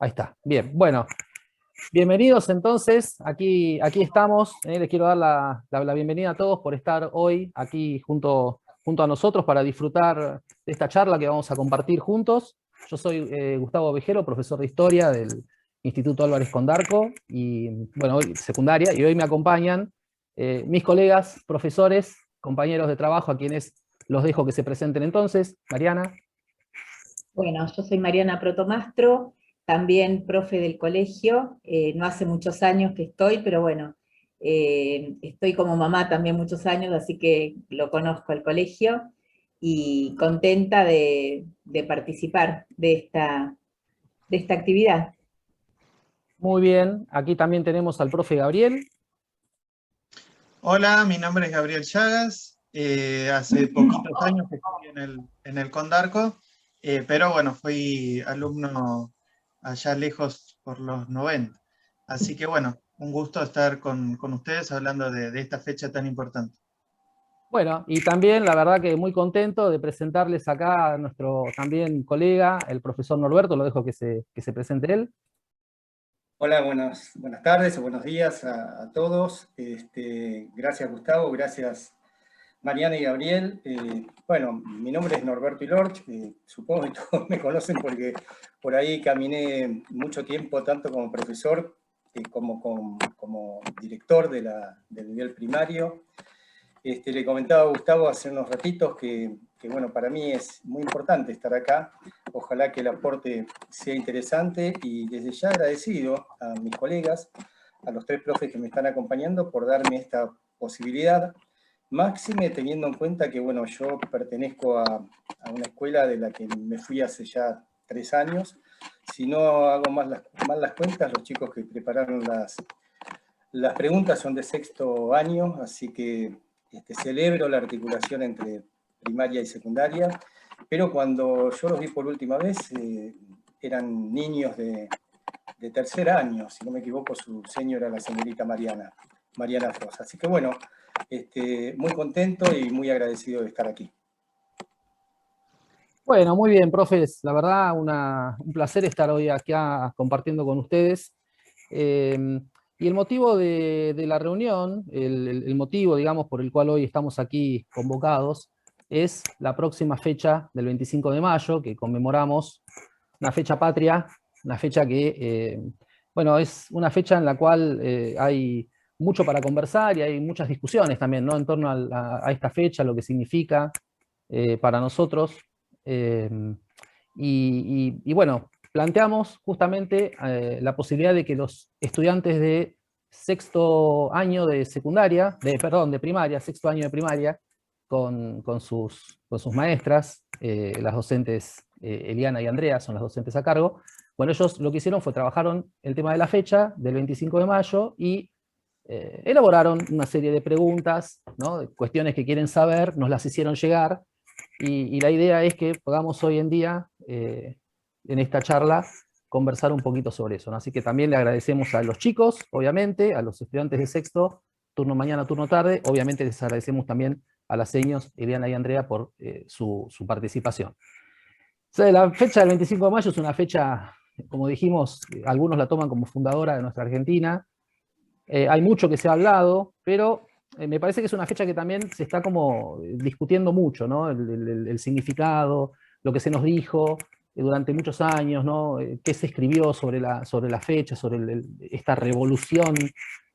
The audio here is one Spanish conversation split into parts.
Ahí está. Bien, bueno. Bienvenidos entonces, aquí estamos. Les quiero dar la bienvenida a todos por estar hoy aquí junto a nosotros para disfrutar de esta charla que vamos a compartir juntos. Yo soy Gustavo Vejero, profesor de Historia del Instituto Álvarez Condarco, y bueno, hoy secundaria, y hoy me acompañan mis colegas, profesores, compañeros de trabajo, a quienes los dejo que se presenten entonces. Mariana. Bueno, yo soy Mariana Protomastro, también profe del colegio, no hace muchos años que estoy, pero bueno, estoy como mamá también muchos años, así que lo conozco al colegio, y contenta de participar de esta actividad. Muy bien, aquí también tenemos al profe Gabriel. Hola, mi nombre es Gabriel Llagas. Hace poquitos años que estoy en el Condarco, pero bueno, fui alumno allá lejos por los 90. Así que bueno, un gusto estar con ustedes hablando de esta fecha tan importante. Bueno, y también la verdad que muy contento de presentarles acá a nuestro también colega, el profesor Norberto, lo dejo que se presente él. Hola, buenas tardes o buenos días a todos. Gracias Gustavo, gracias Mariana y Gabriel. Bueno, mi nombre es Norberto Ilorch, supongo que todos me conocen porque por ahí caminé mucho tiempo, tanto como profesor como director del nivel primario. Le comentaba a Gustavo hace unos ratitos que bueno, para mí es muy importante estar acá. Ojalá que el aporte sea interesante y desde ya agradecido a mis colegas, a los tres profes que me están acompañando por darme esta posibilidad. Máxime teniendo en cuenta que bueno, yo pertenezco a una escuela de la que me fui hace ya 3 años. Si no hago mal las cuentas, los chicos que prepararon las preguntas son de 6º año, así que celebro la articulación entre primaria y secundaria, pero cuando yo los vi por última vez eran niños de 3er año, si no me equivoco su seño era la señorita Mariana Frost. Así que bueno, muy contento y muy agradecido de estar aquí. Bueno, muy bien, profes, la verdad un placer estar hoy aquí compartiendo con ustedes. Y el motivo de la reunión, el motivo, digamos, por el cual hoy estamos aquí convocados, es la próxima fecha del 25 de mayo, que conmemoramos, una fecha patria, una fecha que, bueno, es una fecha en la cual hay mucho para conversar y hay muchas discusiones también, ¿no? En torno a esta fecha, lo que significa para nosotros. Eh, y bueno, planteamos justamente la posibilidad de que los estudiantes de 6º año de secundaria, perdón, de primaria, 6º año de primaria, con sus maestras, las docentes Eliana y Andrea, son las docentes a cargo. Bueno, ellos lo que hicieron fue trabajaron el tema de la fecha del 25 de mayo y elaboraron una serie de preguntas, ¿no? Cuestiones que quieren saber, nos las hicieron llegar, y la idea es que podamos hoy en día, en esta charla, conversar un poquito sobre eso, ¿no? Así que también le agradecemos a los chicos, obviamente, a los estudiantes de 6º, turno mañana, turno tarde. Obviamente les agradecemos también a las seños Eliana y Andrea por su participación. O sea, la fecha del 25 de mayo es una fecha, como dijimos, algunos la toman como fundadora de nuestra Argentina. Hay mucho que se ha hablado, pero me parece que es una fecha que también se está como discutiendo mucho, ¿no? El significado, lo que se nos dijo durante muchos años, ¿no? Qué se escribió sobre la fecha, sobre esta revolución,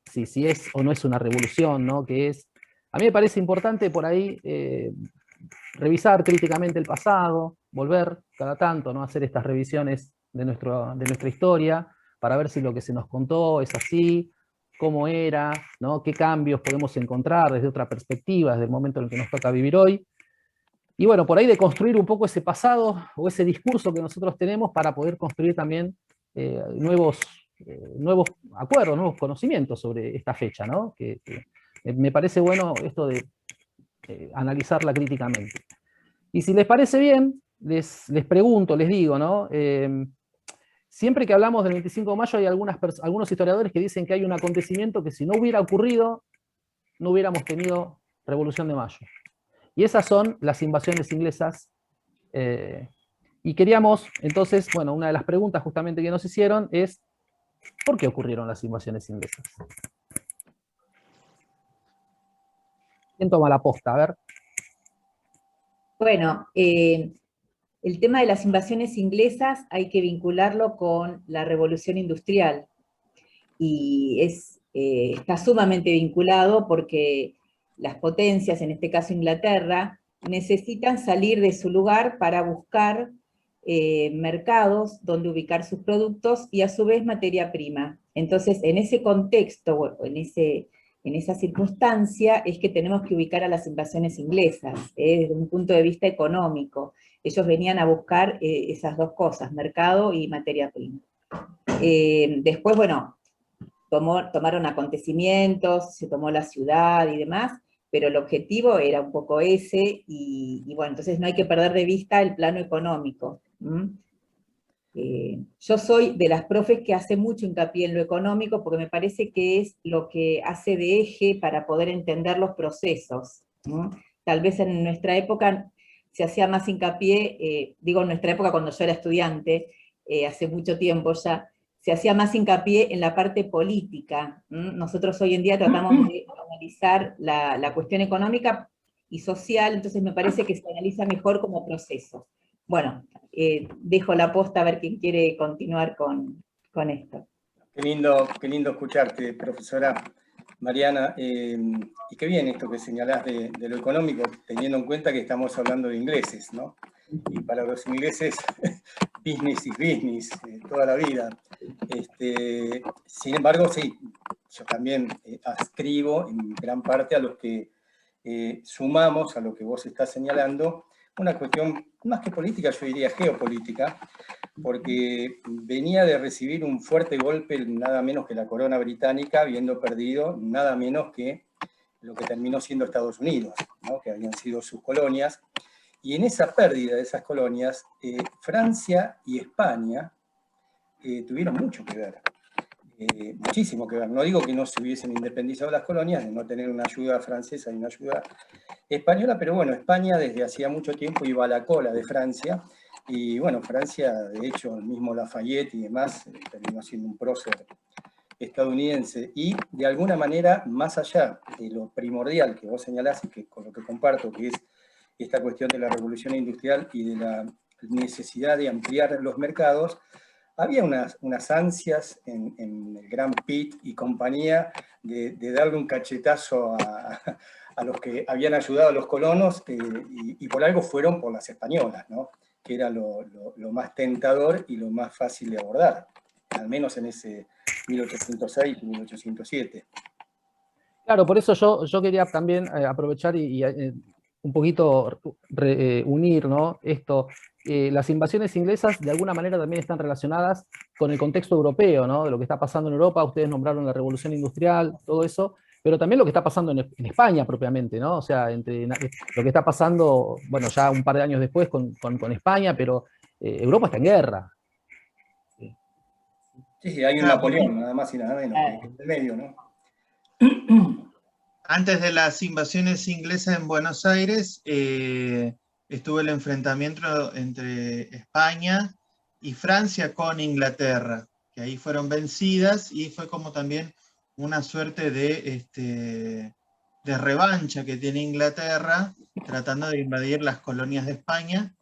si es o no es una revolución, ¿no? Que es. A mí me parece importante por ahí revisar críticamente el pasado, volver cada tanto, ¿no? Hacer estas revisiones de nuestra historia, para ver si lo que se nos contó es así, cómo era, ¿no? Qué cambios podemos encontrar desde otra perspectiva, desde el momento en el que nos toca vivir hoy. Y bueno, por ahí de construir un poco ese pasado o ese discurso que nosotros tenemos para poder construir también nuevos acuerdos, nuevos conocimientos sobre esta fecha, ¿no? Que me parece bueno esto de analizarla críticamente. Y si les parece bien, les pregunto, les digo, ¿no? Siempre que hablamos del 25 de mayo hay algunos historiadores que dicen que hay un acontecimiento que si no hubiera ocurrido, no hubiéramos tenido Revolución de Mayo. Y esas son las invasiones inglesas. Y Y queríamos, entonces, bueno, una de las preguntas justamente que nos hicieron es, ¿por qué ocurrieron las invasiones inglesas? ¿Quién toma la posta? A ver. Bueno, el tema de las invasiones inglesas hay que vincularlo con la Revolución Industrial. Y está sumamente vinculado porque las potencias, en este caso Inglaterra, necesitan salir de su lugar para buscar mercados donde ubicar sus productos y a su vez materia prima. Entonces, en ese contexto, en esa circunstancia, es que tenemos que ubicar a las invasiones inglesas, desde un punto de vista económico. Ellos venían a buscar esas dos cosas, mercado y materia prima. Después, bueno, tomaron acontecimientos, se tomó la ciudad y demás, pero el objetivo era un poco ese, y bueno, entonces no hay que perder de vista el plano económico. Yo soy de las profes que hace mucho hincapié en lo económico, porque me parece que es lo que hace de eje para poder entender los procesos. Tal vez en nuestra época se hacía más hincapié, digo en nuestra época cuando yo era estudiante, hace mucho tiempo ya, se hacía más hincapié en la parte política. Nosotros hoy en día tratamos de analizar la cuestión económica y social, entonces me parece que se analiza mejor como proceso. Bueno, dejo la posta a ver quién quiere continuar con esto. Qué lindo escucharte, profesora Mariana. Y qué bien esto que señalás de lo económico, teniendo en cuenta que estamos hablando de ingleses, ¿no? Y para los ingleses, business is business, toda la vida. Sin embargo, sí, yo también adscribo en gran parte a los que sumamos a lo que vos estás señalando, una cuestión más que política, yo diría geopolítica, porque venía de recibir un fuerte golpe nada menos que la corona británica, habiendo perdido nada menos que lo que terminó siendo Estados Unidos, ¿no? Que habían sido sus colonias. Y en esa pérdida de esas colonias, Francia y España tuvieron mucho que ver, muchísimo que ver. No digo que no se hubiesen independizado las colonias, de no tener una ayuda francesa y una ayuda española, pero bueno, España desde hacía mucho tiempo iba a la cola de Francia, y bueno, Francia, de hecho, el mismo Lafayette y demás, terminó siendo un prócer estadounidense, y de alguna manera, más allá de lo primordial que vos señalás y que con lo que comparto, que es esta cuestión de la revolución industrial y de la necesidad de ampliar los mercados, había unas ansias en el gran Pitt y compañía de darle un cachetazo a los que habían ayudado a los colonos, y por algo fueron por las españolas, ¿no? Que era lo más tentador y lo más fácil de abordar, al menos en ese 1806 y 1807. Claro, por eso yo quería también aprovechar y un poquito unir, ¿no? Esto. Las invasiones inglesas de alguna manera también están relacionadas con el contexto europeo, ¿no? De lo que está pasando en Europa. Ustedes nombraron la revolución industrial, todo eso, pero también lo que está pasando en España propiamente, ¿no? O sea, entre lo que está pasando, bueno, ya un par de años después con España, pero Europa está en guerra. Sí, hay un Napoleón, nada más y nada menos, que en el medio, ¿no? Antes de las invasiones inglesas en Buenos Aires, estuvo el enfrentamiento entre España y Francia con Inglaterra, que ahí fueron vencidas, y fue como también una suerte de revancha que tiene Inglaterra, tratando de invadir las colonias de España,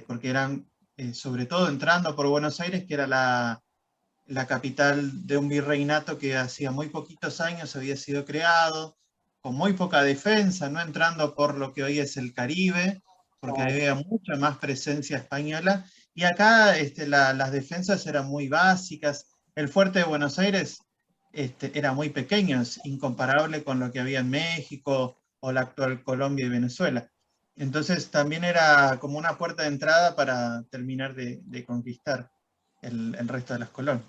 porque eran, sobre todo entrando por Buenos Aires, que era la capital de un virreinato que hacía muy poquitos años había sido creado, con muy poca defensa, no entrando por lo que hoy es el Caribe, porque había mucha más presencia española, y acá las defensas eran muy básicas. El fuerte de Buenos Aires era muy pequeño, es incomparable con lo que había en México o la actual Colombia y Venezuela. Entonces también era como una puerta de entrada para terminar de conquistar el resto de las colonias.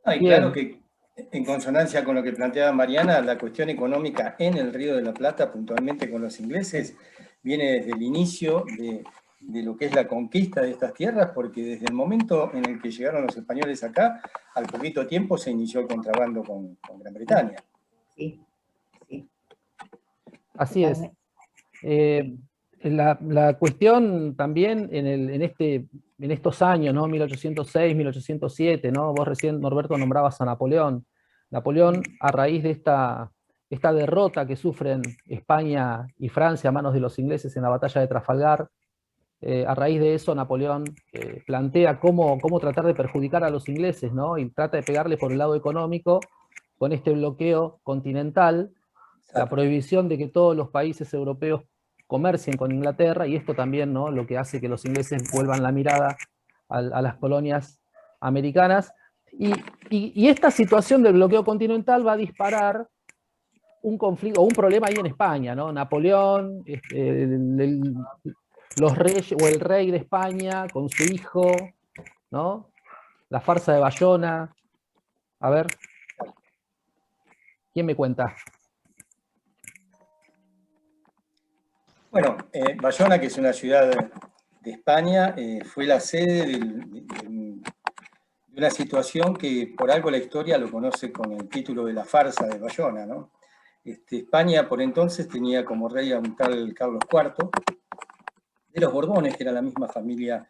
Y claro que en consonancia con lo que planteaba Mariana, la cuestión económica en el Río de la Plata, puntualmente con los ingleses, viene desde el inicio de lo que es la conquista de estas tierras, porque desde el momento en el que llegaron los españoles acá, al poquito tiempo se inició el contrabando con Gran Bretaña. Sí, sí. Así es. La cuestión también en estos años, ¿no? 1806, 1807, ¿no? Vos recién, Norberto, nombrabas a Napoleón. Napoleón, a raíz de esta derrota que sufren España y Francia a manos de los ingleses en la batalla de Trafalgar, a raíz de eso Napoleón plantea cómo tratar de perjudicar a los ingleses, ¿no? Y trata de pegarle por el lado económico con este bloqueo continental, la prohibición de que todos los países europeos comercien con Inglaterra, y esto también, ¿no? Lo que hace que los ingleses vuelvan la mirada a las colonias americanas. Y esta situación del bloqueo continental va a disparar un conflicto o un problema ahí en España, ¿no? Napoleón, los reyes, o el rey de España con su hijo, ¿no? La farsa de Bayona. A ver, ¿quién me cuenta? Bueno, Bayona, que es una ciudad de España, fue la sede de una situación que por algo la historia lo conoce con el título de la farsa de Bayona, ¿no? España por entonces tenía como rey a un tal Carlos IV, de los Borbones, que era la misma familia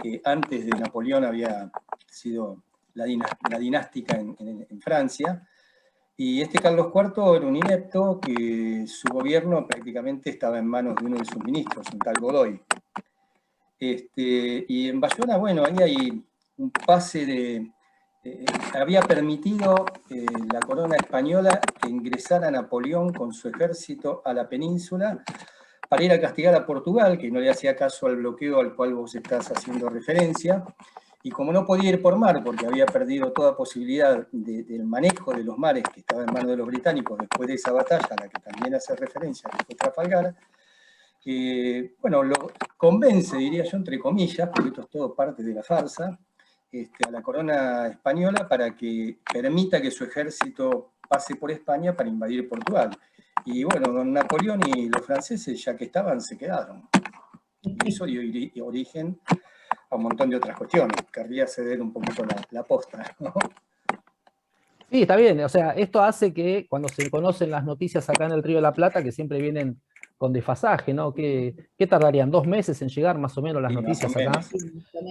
que antes de Napoleón había sido la dinástica en Francia. Y Carlos IV era un inepto que su gobierno prácticamente estaba en manos de uno de sus ministros, un tal Godoy. Y en Bayona, bueno, ahí hay un pase de... había permitido la corona española que ingresara a Napoleón con su ejército a la península para ir a castigar a Portugal, que no le hacía caso al bloqueo al cual vos estás haciendo referencia. Y como no podía ir por mar, porque había perdido toda posibilidad del manejo de los mares que estaba en manos de los británicos después de esa batalla, a la que también hace referencia, que fue Trafalgar, bueno, lo convence, diría yo, entre comillas, porque esto es todo parte de la farsa, a la corona española para que permita que su ejército pase por España para invadir Portugal. Y bueno, don Napoleón y los franceses, ya que estaban, se quedaron. Y eso dio origen a un montón de otras cuestiones. Querría ceder un poquito la posta, ¿no? Sí, está bien. O sea, esto hace que cuando se conocen las noticias acá en el Río de la Plata, que siempre vienen con desfasaje, ¿no? ¿Qué tardarían? 2 meses en llegar más o menos las noticias acá?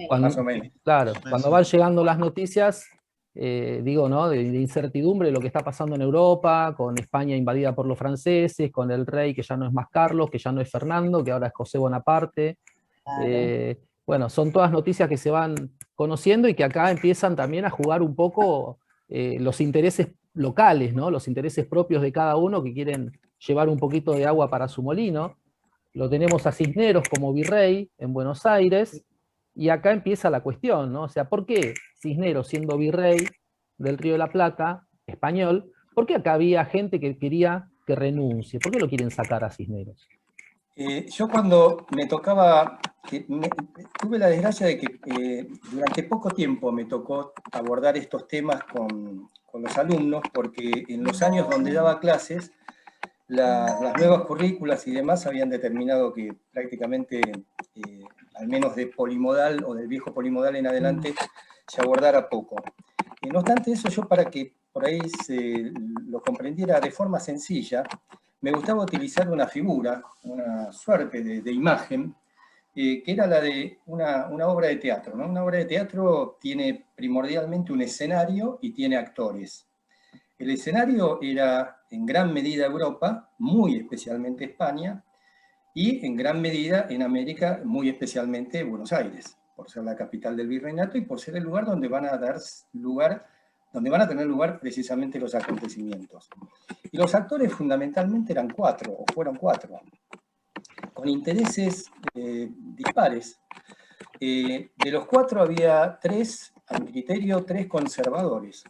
Más o menos. Claro, cuando van llegando las noticias, digo, ¿no? De incertidumbre de lo que está pasando en Europa, con España invadida por los franceses, con el rey que ya no es más Carlos, que ya no es Fernando, que ahora es José Bonaparte. Claro. Bueno, son todas noticias que se van conociendo y que acá empiezan también a jugar un poco los intereses locales, ¿no? Los intereses propios de cada uno que quieren llevar un poquito de agua para su molino. Lo tenemos a Cisneros como virrey en Buenos Aires, y acá empieza la cuestión, ¿no? O sea, ¿por qué Cisneros, siendo virrey del Río de la Plata, español, por qué acá había gente que quería que renuncie? ¿Por qué lo quieren sacar a Cisneros? Yo cuando me tocaba, tuve la desgracia de que durante poco tiempo me tocó abordar estos temas con los alumnos, porque en los años donde daba clases, las nuevas currículas y demás habían determinado que prácticamente, al menos de polimodal o del viejo polimodal en adelante, se abordara poco. No obstante eso, yo para que por ahí se lo comprendiera de forma sencilla, me gustaba utilizar una figura, una suerte de imagen, que era la de una obra de teatro, ¿no? Una obra de teatro tiene primordialmente un escenario y tiene actores. El escenario era en gran medida Europa, muy especialmente España, y en gran medida en América, muy especialmente Buenos Aires, por ser la capital del virreinato y por ser el lugar donde van a tener lugar precisamente los acontecimientos. Y los actores fundamentalmente eran 4, o fueron 4, con intereses dispares. De los 4 había 3, a mi criterio, 3 conservadores.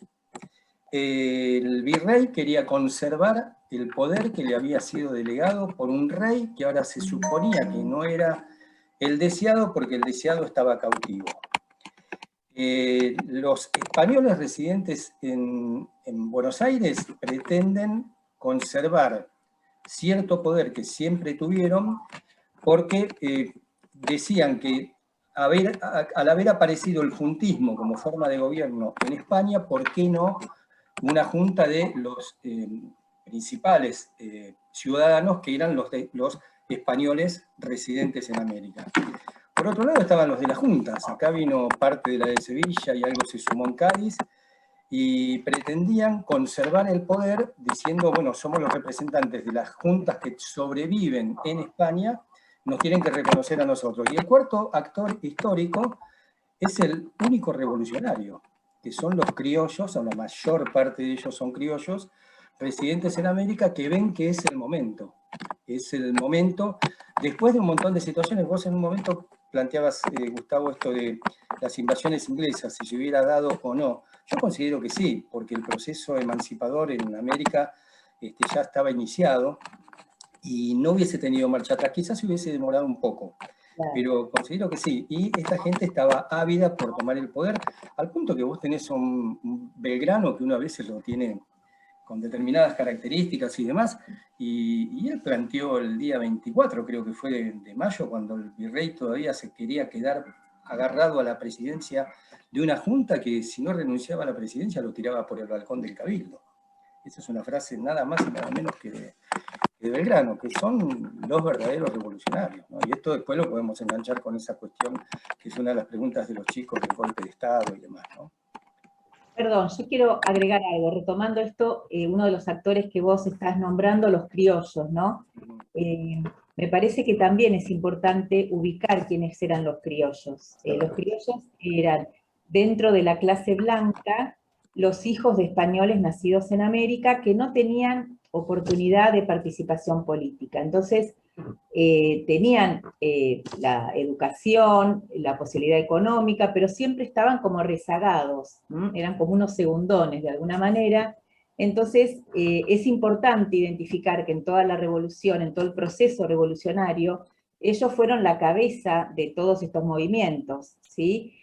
El virrey quería conservar el poder que le había sido delegado por un rey que ahora se suponía que no era el deseado porque el deseado estaba cautivo. Los españoles residentes en Buenos Aires pretenden conservar cierto poder que siempre tuvieron porque decían que al haber aparecido el juntismo como forma de gobierno en España, ¿por qué no una junta de los principales ciudadanos que eran los españoles residentes en América. Por otro lado estaban los de las juntas, acá vino parte de la de Sevilla y algo se sumó en Cádiz, y pretendían conservar el poder diciendo, bueno, somos los representantes de las juntas que sobreviven en España, nos tienen que reconocer a nosotros. Y el cuarto actor histórico es el único revolucionario, que son los criollos, o la mayor parte de ellos son criollos, residentes en América, que ven que es el momento. Es el momento, después de un montón de situaciones. Vos en un momento planteabas, Gustavo, esto de las invasiones inglesas, si se hubiera dado o no. Yo considero que sí, porque el proceso emancipador en América ya estaba iniciado y no hubiese tenido marcha atrás. Quizás se hubiese demorado un poco, pero considero que sí. Y esta gente estaba ávida por tomar el poder, al punto que vos tenés un Belgrano que uno a veces lo tiene con determinadas características y demás, y él planteó el día 24, creo que fue de mayo, cuando el virrey todavía se quería quedar agarrado a la presidencia de una junta que si no renunciaba a la presidencia lo tiraba por el balcón del Cabildo. Esa es una frase nada más y nada menos que de Belgrano, que son los verdaderos revolucionarios, ¿no? Y esto después lo podemos enganchar con esa cuestión, que es una de las preguntas de los chicos del golpe de Estado y demás, ¿no? Perdón, yo quiero agregar algo, retomando esto, uno de los actores que vos estás nombrando, los criollos, ¿no? Me parece que también es importante ubicar quiénes eran los criollos. Los criollos eran, dentro de la clase blanca, los hijos de españoles nacidos en América que no tenían oportunidad de participación política. Entonces, tenían la educación, la posibilidad económica, pero siempre estaban como rezagados, eran como unos segundones de alguna manera. Entonces es importante identificar que en toda la revolución, en todo el proceso revolucionario, ellos fueron la cabeza de todos estos movimientos, ¿sí?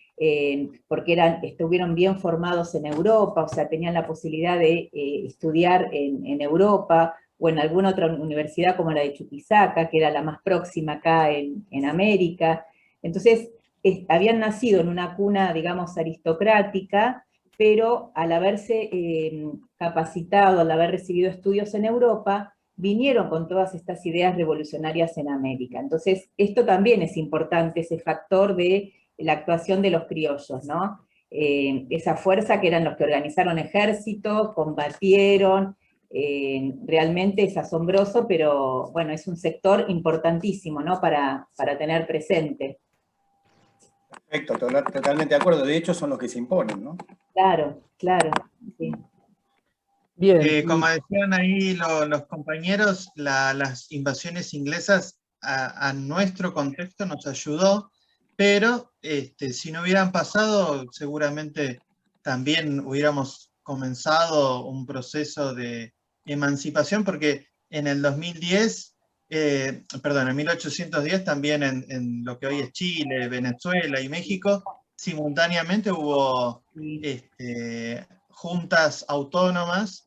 Porque estuvieron bien formados en Europa, o sea, tenían la posibilidad de estudiar en Europa, o en alguna otra universidad como la de Chuquisaca, que era la más próxima acá en América. Entonces, habían nacido en una cuna, digamos, aristocrática, pero al haberse capacitado, al haber recibido estudios en Europa, vinieron con todas estas ideas revolucionarias en América. Entonces, esto también es importante, ese factor de la actuación de los criollos, ¿no? Esa fuerza que eran los que organizaron ejércitos, combatieron. Realmente es asombroso, pero bueno, es un sector importantísimo, ¿no? Para tener presente. Perfecto, totalmente de acuerdo. De hecho, son los que se imponen, ¿no? Claro, claro. Sí. Bien. Como decían ahí los compañeros, las invasiones inglesas a nuestro contexto nos ayudó, pero si no hubieran pasado, seguramente también hubiéramos comenzado un proceso de emancipación, porque en el 2010, perdón, en 1810 también en lo que hoy es Chile, Venezuela y México, simultáneamente hubo juntas autónomas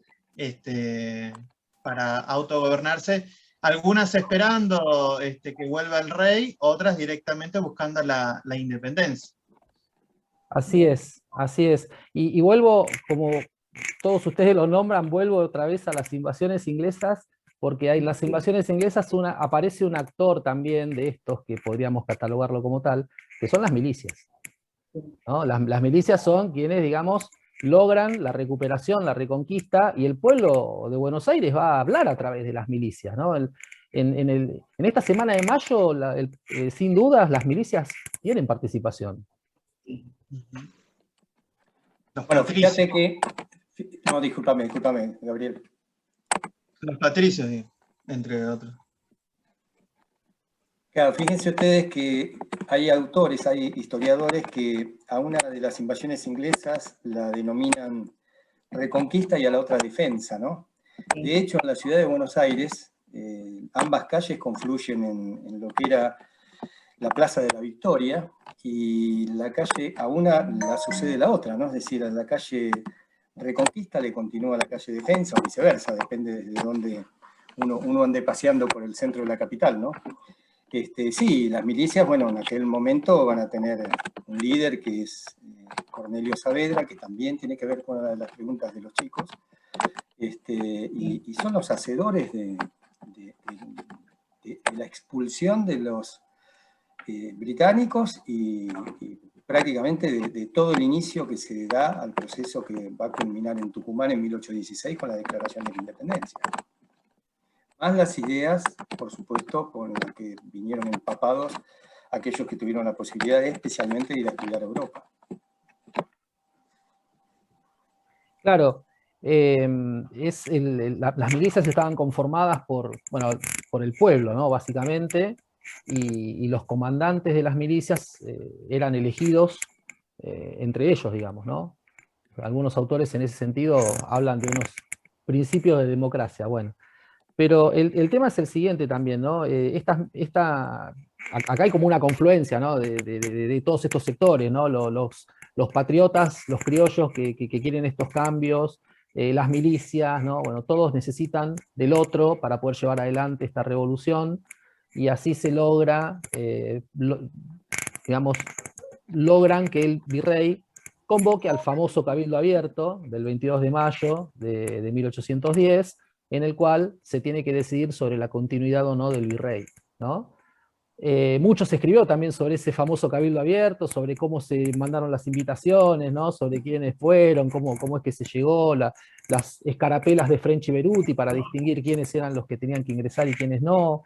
para autogobernarse, algunas esperando que vuelva el rey, otras directamente buscando la independencia. Así es, así es. Y vuelvo, como todos ustedes lo nombran, vuelvo otra vez a las invasiones inglesas, porque hay las invasiones inglesas aparece un actor también de estos, que podríamos catalogarlo como tal, que son las milicias, ¿no? Las milicias son quienes, digamos, logran la recuperación, la reconquista, y el pueblo de Buenos Aires va a hablar a través de las milicias, ¿no? En esta semana de mayo, sin dudas, las milicias tienen participación. Bueno, fíjate que... No, discúlpame, Gabriel. Los patricios, entre otros. Claro, fíjense ustedes que hay autores, hay historiadores que a una de las invasiones inglesas la denominan reconquista y a la otra defensa, ¿no? De hecho, en la ciudad de Buenos Aires, ambas calles confluyen en lo que era la Plaza de la Victoria, y la calle, a una la sucede la otra, ¿no? Es decir, a la calle Reconquista le continúa la calle Defensa, o viceversa, depende de dónde uno ande paseando por el centro de la capital, ¿no? Sí, las milicias, bueno, en aquel momento van a tener un líder que es Cornelio Saavedra, que también tiene que ver con las preguntas de los chicos, y son los hacedores de la expulsión de los británicos y prácticamente de todo el inicio que se da al proceso que va a culminar en Tucumán en 1816 con la Declaración de la Independencia. Más las ideas, por supuesto, con las que vinieron empapados aquellos que tuvieron la posibilidad de, especialmente, ir a estudiar a Europa. Claro, las milicias estaban conformadas bueno, por el pueblo, ¿no? Básicamente, y los comandantes de las milicias eran elegidos entre ellos, digamos, ¿no? Algunos autores en ese sentido hablan de unos principios de democracia, bueno. Pero el tema es el siguiente también, ¿no? Acá hay como una confluencia, ¿no? De todos estos sectores, ¿no? Los patriotas, los criollos que quieren estos cambios, las milicias, ¿no? Bueno, todos necesitan del otro para poder llevar adelante esta revolución, y así se logra, digamos, logran que el virrey convoque al famoso Cabildo Abierto del 22 de mayo de 1810, en el cual se tiene que decidir sobre la continuidad o no del virrey, ¿no? Mucho se escribió también sobre ese famoso Cabildo Abierto, sobre cómo se mandaron las invitaciones, ¿no? Sobre quiénes fueron, cómo es que se llegó, las escarapelas de French y Beruti para distinguir quiénes eran los que tenían que ingresar y quiénes no.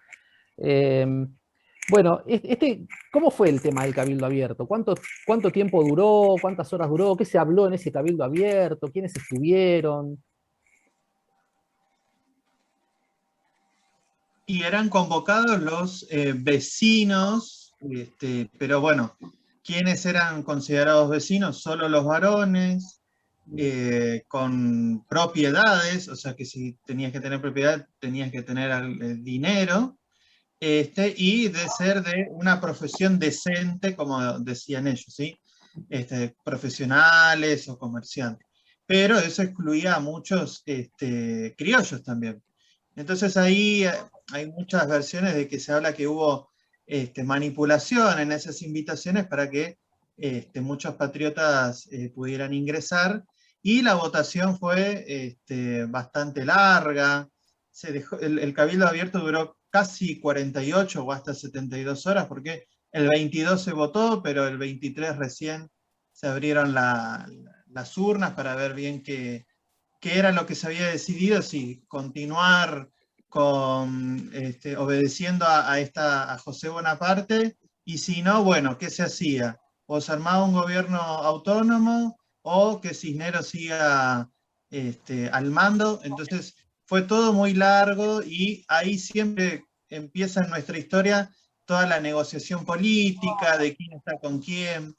Bueno, ¿cómo fue el tema del Cabildo Abierto? ¿Cuánto tiempo duró? ¿Cuántas horas duró? ¿Qué se habló en ese Cabildo Abierto? ¿Quiénes estuvieron? Y eran convocados los vecinos, pero bueno, ¿quiénes eran considerados vecinos? Solo los varones, con propiedades, o sea que si tenías que tener propiedad, tenías que tener dinero, y de ser de una profesión decente, como decían ellos, ¿sí? Profesionales o comerciantes. Pero eso excluía a muchos criollos también. Entonces ahí hay muchas versiones de que se habla que hubo manipulación en esas invitaciones para que muchos patriotas pudieran ingresar, y la votación fue bastante larga. El Cabildo Abierto duró casi 48 o hasta 72 horas, porque el 22 se votó, pero el 23 recién se abrieron las urnas para ver bien qué era lo que se había decidido, si continuar obedeciendo a José Bonaparte, y si no, bueno, ¿qué se hacía? O se armaba un gobierno autónomo, o que Cisneros siga al mando. Entonces fue todo muy largo, y ahí siempre empieza en nuestra historia toda la negociación política, de quién está con quién.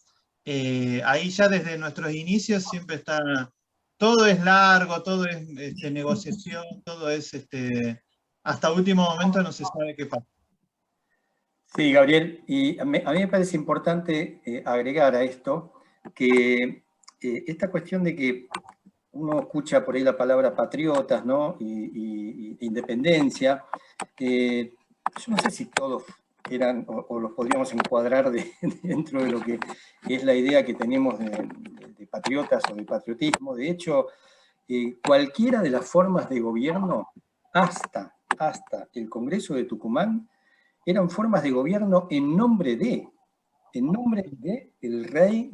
Ahí ya desde nuestros inicios siempre está, todo es largo, todo es negociación, todo es, hasta último momento no se sabe qué pasa. Sí, Gabriel, y a mí me parece importante agregar a esto que esta cuestión de que uno escucha por ahí la palabra patriotas, ¿no? y independencia, yo no sé si todos eran o los podríamos encuadrar dentro de lo que es la idea que tenemos de patriotas o de patriotismo. De hecho, cualquiera de las formas de gobierno, hasta el Congreso de Tucumán, eran formas de gobierno en nombre de el rey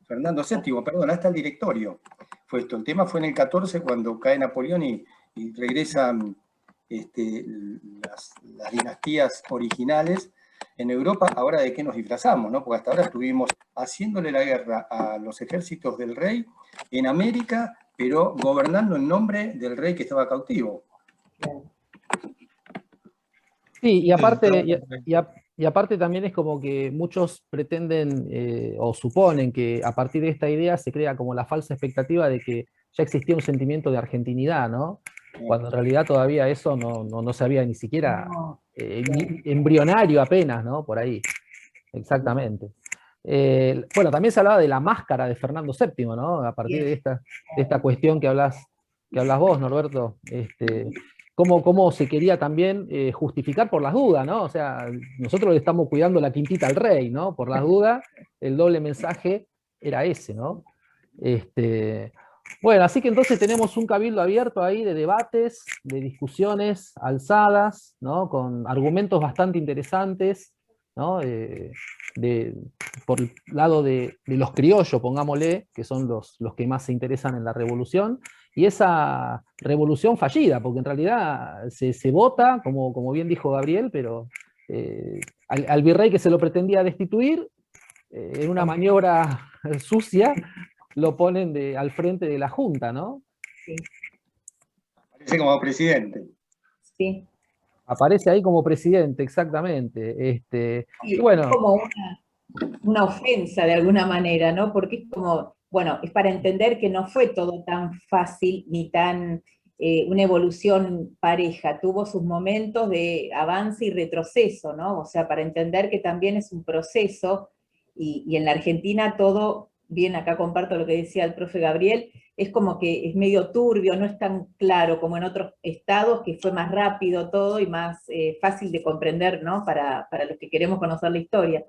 Fernando VII, perdón, hasta el directorio. Fue esto. El tema fue en el 14, cuando cae Napoleón y regresan las dinastías originales en Europa. Ahora, ¿de qué nos disfrazamos, no? Porque hasta ahora estuvimos haciéndole la guerra a los ejércitos del rey en América, pero gobernando en nombre del rey que estaba cautivo. Sí, y aparte, y aparte también es como que muchos pretenden o suponen que a partir de esta idea se crea como la falsa expectativa de que ya existía un sentimiento de argentinidad, ¿no? Cuando en realidad todavía eso no se había ni siquiera ni embrionario apenas, ¿no? Por ahí, exactamente. Bueno, también se hablaba de la máscara de Fernando VII, ¿no? A partir de esta cuestión que hablas vos, Norberto. Cómo se quería también justificar por las dudas, ¿no? O sea, nosotros le estamos cuidando la quintita al rey, ¿no? Por las dudas, el doble mensaje era ese, ¿no? Bueno, así que entonces tenemos un cabildo abierto ahí de debates, de discusiones alzadas, ¿no? Con argumentos bastante interesantes, ¿no? Por el lado de los criollos, pongámosle, que son los que más se interesan en la revolución, y esa revolución fallida, porque en realidad se vota, como bien dijo Gabriel, pero al virrey que se lo pretendía destituir, en una maniobra sucia, lo ponen al frente de la Junta, ¿no? Sí, Parece como presidente. sí. Aparece ahí como presidente, exactamente. Sí, Y bueno, es como una ofensa de alguna manera, ¿no? Porque es como, bueno, es para entender que no fue todo tan fácil ni tan una evolución pareja, tuvo sus momentos de avance y retroceso, ¿no? O sea, para entender que también es un proceso, y en la Argentina todo, bien acá comparto lo que decía el profe Gabriel, es como que es medio turbio, no es tan claro como en otros estados, que fue más rápido todo y más fácil de comprender, ¿no? Para los que queremos conocer la historia.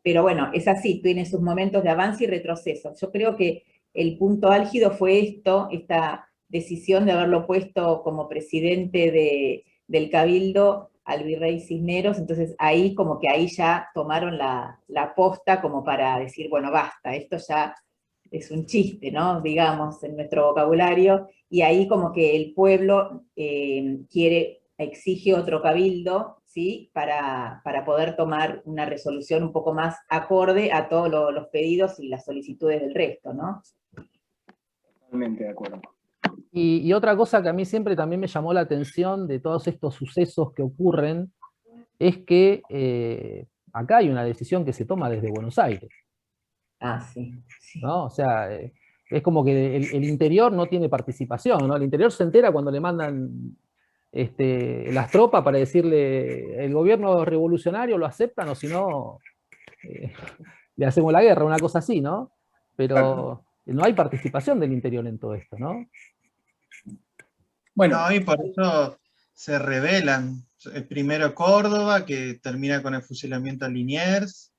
Pero bueno, es así, tiene sus momentos de avance y retroceso. Yo creo que el punto álgido fue esta decisión de haberlo puesto como presidente del Cabildo al virrey Cisneros, entonces ahí como que ahí ya tomaron la posta como para decir, bueno, basta, esto ya es un chiste, ¿no? Digamos, en nuestro vocabulario, y ahí como que el pueblo exige otro cabildo, ¿sí? Para poder tomar una resolución un poco más acorde a todos los pedidos y las solicitudes del resto, ¿no? Totalmente de acuerdo. y otra cosa que a mí siempre también me llamó la atención de todos estos sucesos que ocurren, es que acá hay una decisión que se toma desde Buenos Aires, Ah, sí, sí. ¿no? O sea, es como que el interior no tiene participación, ¿no? El interior se entera cuando le mandan las tropas para decirle, el gobierno revolucionario lo aceptan o si no, eh, le hacemos la guerra, una cosa así, ¿no? Pero no hay participación del interior en todo esto, ¿no? Bueno, No, y por eso se rebelan. Primero Córdoba, que termina con el fusilamiento a Liniers,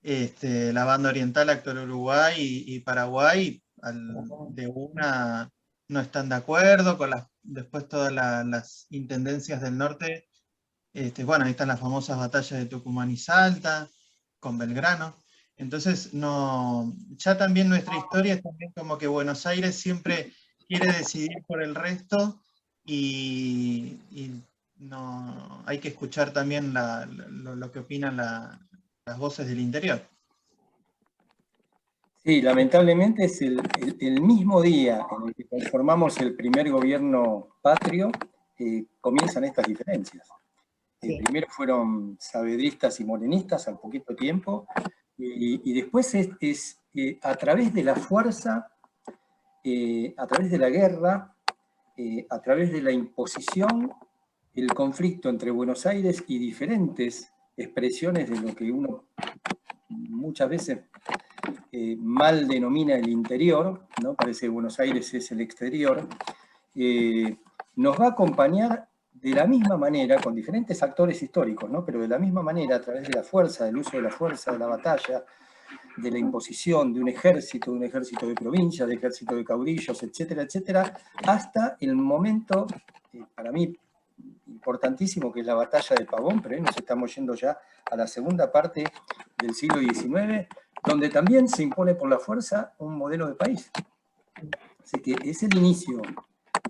la banda oriental, actual Uruguay y Paraguay, de una no están de acuerdo, después todas las intendencias del norte, bueno, ahí están las famosas batallas de Tucumán y Salta, con Belgrano. Entonces, no, ya también nuestra historia es también como que Buenos Aires siempre quiere decidir por el resto y no, hay que escuchar también lo que opinan las voces del interior. sí, lamentablemente es el mismo día en el que conformamos el primer gobierno patrio, comienzan estas diferencias. Sí. Primero fueron saavedristas y morenistas al poquito tiempo, y después es a través de la fuerza, a través de la guerra, a través de la imposición, el conflicto entre Buenos Aires y diferentes expresiones de lo que uno muchas veces mal denomina el interior, ¿no? Parece que Buenos Aires es el exterior, nos va a acompañar de la misma manera, con diferentes actores históricos, ¿no? Pero de la misma manera, a través de la fuerza, del uso de la fuerza, de la batalla, de la imposición de un ejército de provincia, de ejército de caudillos, etcétera, etcétera, hasta el momento, para mí, importantísimo, que es la batalla de Pavón, pero ahí nos estamos yendo ya a la segunda parte del siglo XIX, donde también se impone por la fuerza un modelo de país. Así que es el inicio,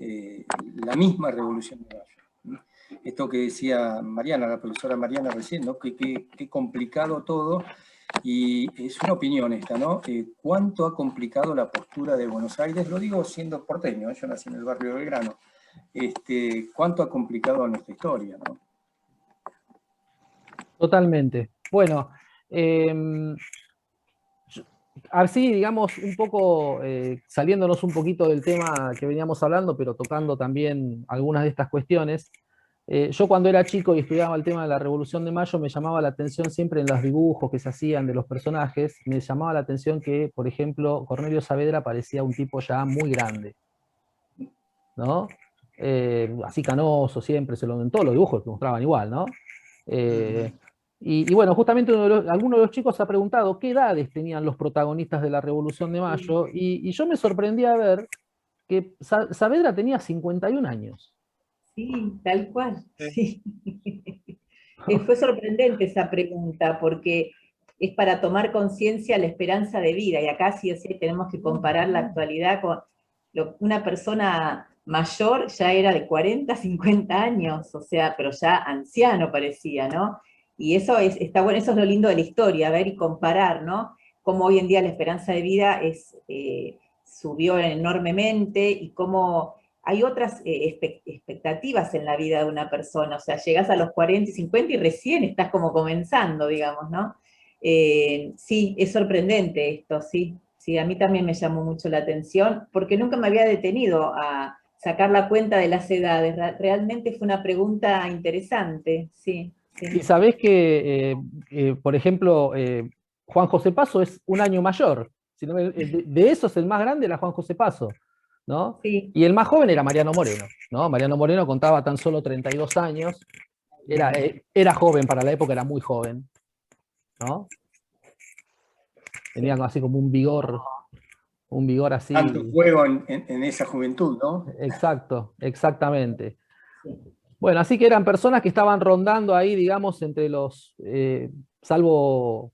la misma Revolución de Mayo. Esto que decía Mariana, la profesora Mariana recién, ¿no? Qué complicado todo, y es una opinión esta, ¿no? ¿Cuánto ha complicado la postura de Buenos Aires? Lo digo siendo porteño, yo nací en el barrio de Belgrano. ¿Cuánto ha complicado a nuestra historia, ¿no? Totalmente. Bueno, así, digamos, un poco saliéndonos un poquito del tema que veníamos hablando, pero tocando también algunas de estas cuestiones. Yo cuando era chico y estudiaba el tema de la Revolución de Mayo, me llamaba la atención siempre en los dibujos que se hacían de los personajes, me llamaba la atención que, por ejemplo, Cornelio Saavedra parecía un tipo ya muy grande, ¿no? Así canoso siempre, en todos los dibujos que mostraban igual, ¿no? Y bueno, justamente alguno de los chicos se ha preguntado qué edades tenían los protagonistas de la Revolución de Mayo, y yo me sorprendí a ver que Saavedra tenía 51 años. Sí, tal cual, sí. Fue sorprendente esa pregunta, porque es para tomar conciencia la esperanza de vida, y acá sí o sí tenemos que comparar la actualidad con una persona mayor, ya era de 40, 50 años, o sea, pero ya anciano parecía, ¿no? Y eso está bueno, eso es lo lindo de la historia, ver y comparar, ¿no? Cómo hoy en día la esperanza de vida subió enormemente, y cómo hay otras expectativas en la vida de una persona, o sea, llegás a los 40 y 50 y recién estás como comenzando, digamos, ¿no? Sí, es sorprendente esto, sí, sí, a mí también me llamó mucho la atención, porque nunca me había detenido a sacar la cuenta de las edades, realmente fue una pregunta interesante, sí. Sí. Y sabés que, por ejemplo, Juan José Paso es un año mayor, de esos el más grande era Juan José Paso, ¿no? Sí. Y el más joven era Mariano Moreno, ¿no? Mariano Moreno contaba tan solo 32 años, era joven para la época, era muy joven, ¿no? Tenía así como un vigor así. Tanto juego en esa juventud, ¿no? Exacto, exactamente. Sí. Bueno, así que eran personas que estaban rondando ahí, digamos, entre los, salvo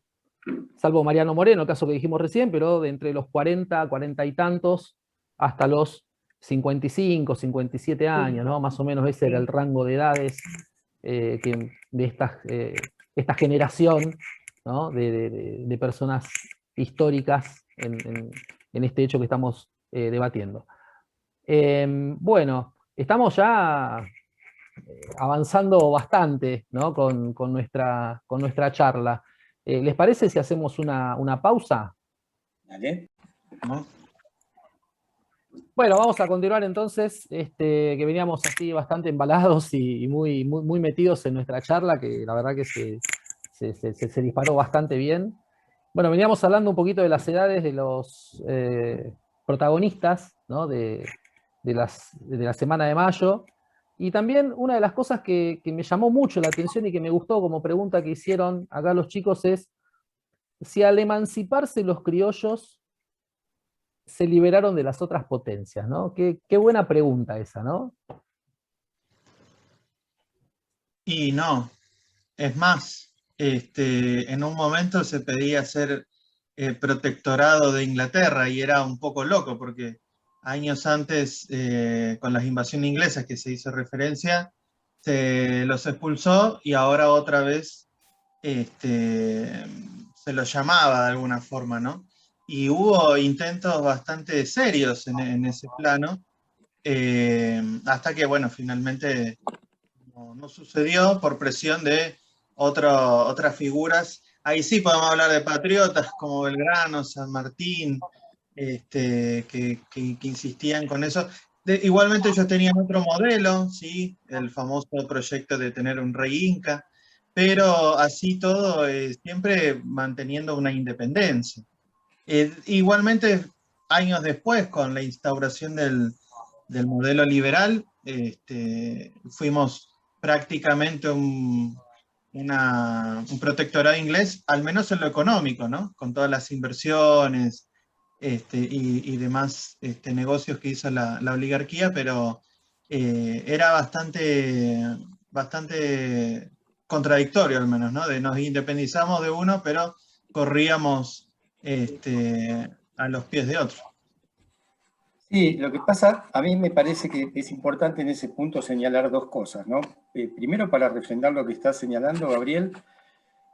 Mariano Moreno, el caso que dijimos recién, pero de entre los 40, 40 y tantos, hasta los 55, 57 años, ¿no? Más o menos ese era el rango de edades de esta generación, ¿no? de personas históricas en este hecho que estamos debatiendo. Bueno, estamos ya avanzando bastante, ¿no? con nuestra charla. ¿Les parece si hacemos una pausa? Dale. ¿No? Bueno, vamos a continuar entonces, que veníamos así bastante embalados y muy, muy, muy metidos en nuestra charla, que la verdad que se disparó bastante bien. Bueno, veníamos hablando un poquito de las edades de los protagonistas, ¿no? de la semana de mayo. Y también una de las cosas que me llamó mucho la atención y que me gustó como pregunta que hicieron acá los chicos es si al emanciparse los criollos se liberaron de las otras potencias, ¿no? Qué buena pregunta esa, ¿no? Y no, es más, en un momento se pedía ser protectorado de Inglaterra y era un poco loco porque años antes, con las invasiones inglesas que se hizo referencia, se los expulsó y ahora otra vez se los llamaba de alguna forma, ¿no? Y hubo intentos bastante serios en ese plano, hasta que, bueno, finalmente no sucedió por presión de otras figuras. Ahí sí podemos hablar de patriotas como Belgrano, San Martín, que insistían con eso. Igualmente ellos tenían otro modelo, ¿sí? El famoso proyecto de tener un rey inca, pero así todo siempre manteniendo una independencia. Igualmente, años después, con la instauración del modelo liberal, fuimos prácticamente un protectorado inglés, al menos en lo económico, ¿no? Con todas las inversiones y demás negocios que hizo la oligarquía, pero era bastante contradictorio al menos, ¿no? Nos independizamos de uno, pero corríamos a los pies de otro. Sí, lo que pasa, a mí me parece que es importante en ese punto señalar dos cosas, ¿no? Primero, para refrendar lo que está señalando Gabriel,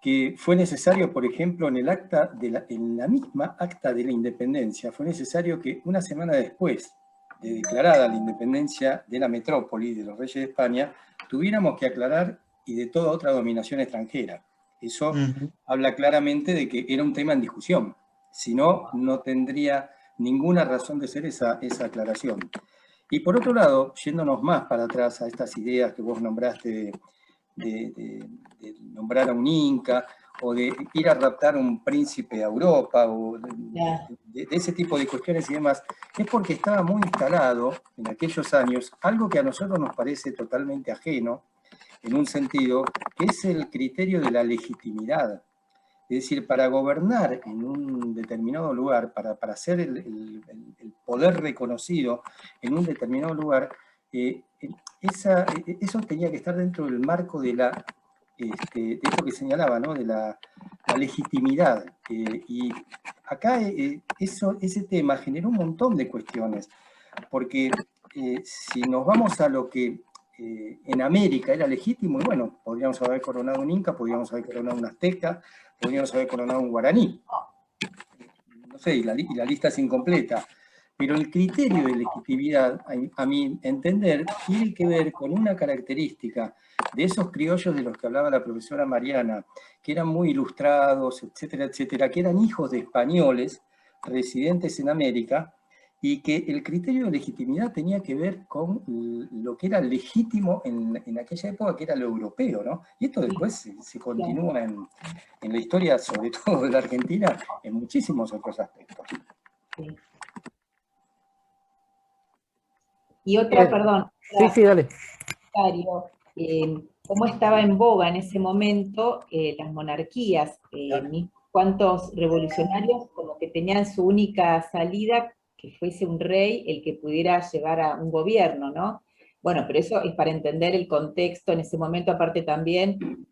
que fue necesario, por ejemplo, en la misma acta de la independencia, fue necesario que una semana después de declarada la independencia de la metrópoli, de los reyes de España, tuviéramos que aclarar y de toda otra dominación extranjera. Eso habla claramente de que era un tema en discusión. Si no, no tendría ninguna razón de ser esa aclaración. Y por otro lado, yéndonos más para atrás a estas ideas que vos nombraste de nombrar a un inca, o de ir a raptar a un príncipe a Europa, o de ese tipo de cuestiones y demás, es porque estaba muy instalado en aquellos años algo que a nosotros nos parece totalmente ajeno, en un sentido, que es el criterio de la legitimidad. Es decir, para gobernar en un determinado lugar, para ser el poder reconocido en un determinado lugar, eso tenía que estar dentro del marco de de esto que señalaba, ¿no? De la legitimidad. Y acá ese tema generó un montón de cuestiones, porque si nos vamos a lo que en América era legítimo, y bueno, podríamos haber coronado un inca, podríamos haber coronado un azteca, podríamos haber coronado un guaraní. No sé, y la lista es incompleta. Pero el criterio de legitimidad, a mi entender, tiene que ver con una característica de esos criollos de los que hablaba la profesora Mariana, que eran muy ilustrados, etcétera, etcétera, que eran hijos de españoles residentes en América, y que el criterio de legitimidad tenía que ver con lo que era legítimo en aquella época, que era lo europeo, ¿no? Y esto después se continúa en la historia, sobre todo de la Argentina, en muchísimos otros aspectos. Sí. Y otra, perdón. Sí, dale. Cómo estaba en boga en ese momento las monarquías. Cuántos revolucionarios como que tenían su única salida, que fuese un rey el que pudiera llevar a un gobierno, ¿no? Bueno, pero eso es para entender el contexto en ese momento, aparte también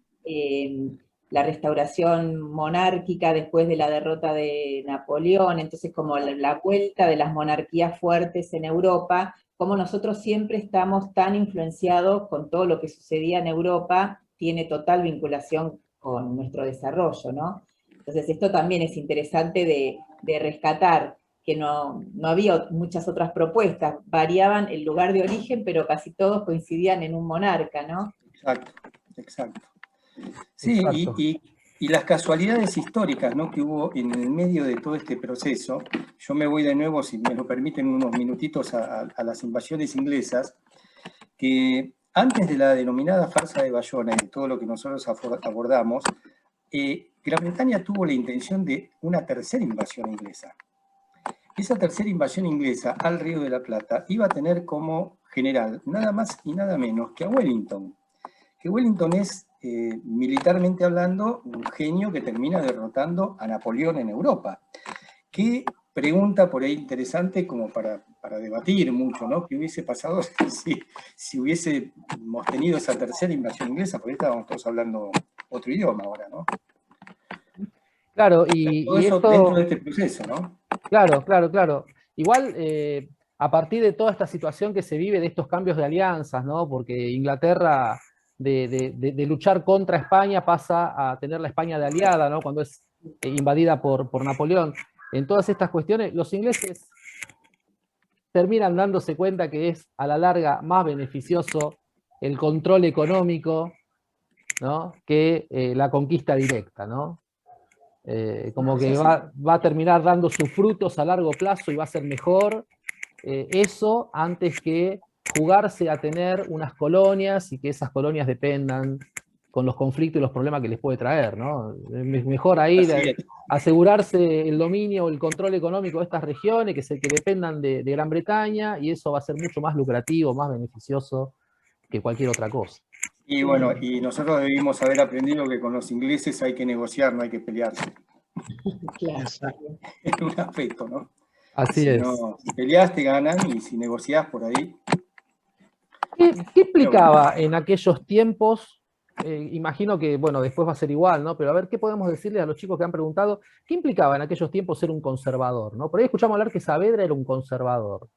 la restauración monárquica después de la derrota de Napoleón, entonces como la vuelta de las monarquías fuertes en Europa, como nosotros siempre estamos tan influenciados con todo lo que sucedía en Europa, tiene total vinculación con nuestro desarrollo, ¿no? Entonces esto también es interesante de rescatar, que no había muchas otras propuestas, variaban el lugar de origen, pero casi todos coincidían en un monarca, ¿no? Exacto. Sí, y las casualidades históricas, ¿no?, que hubo en el medio de todo este proceso. Yo me voy de nuevo, si me lo permiten, unos minutitos a las invasiones inglesas, que antes de la denominada farsa de Bayona y de todo lo que nosotros abordamos, Gran Bretaña tuvo la intención de una tercera invasión inglesa. Esa tercera invasión inglesa al Río de la Plata iba a tener como general nada más y nada menos que a Wellington. Que Wellington es, militarmente hablando, un genio que termina derrotando a Napoleón en Europa. Qué pregunta por ahí interesante como para debatir mucho, ¿no? ¿Qué hubiese pasado si hubiésemos tenido esa tercera invasión inglesa? Porque estábamos todos hablando otro idioma ahora, ¿no? Claro, todo eso esto, dentro de este proceso, ¿no? Claro. Igual, a partir de toda esta situación que se vive, de estos cambios de alianzas, ¿no? Porque Inglaterra, de luchar contra España, pasa a tener la España de aliada, ¿no? Cuando es invadida por Napoleón. En todas estas cuestiones, los ingleses terminan dándose cuenta que es a la larga más beneficioso el control económico, ¿no?, que la conquista directa, ¿no? Como que va a terminar dando sus frutos a largo plazo y va a ser mejor eso antes que jugarse a tener unas colonias y que esas colonias dependan con los conflictos y los problemas que les puede traer, ¿no? Mejor ahí asegurarse el dominio o el control económico de estas regiones, que dependan de Gran Bretaña, y eso va a ser mucho más lucrativo, más beneficioso que cualquier otra cosa. Y bueno, y nosotros debimos haber aprendido que con los ingleses hay que negociar, no hay que pelearse. Claro. En un aspecto, ¿no? Así es. No, si peleás te ganan, y si negociás por ahí... ¿Qué implicaba en aquellos tiempos? Imagino que, bueno, después va a ser igual, ¿no? Pero a ver, ¿qué podemos decirle a los chicos que han preguntado? ¿Qué implicaba en aquellos tiempos ser un conservador, ¿no? Por ahí escuchamos hablar que Saavedra era un conservador.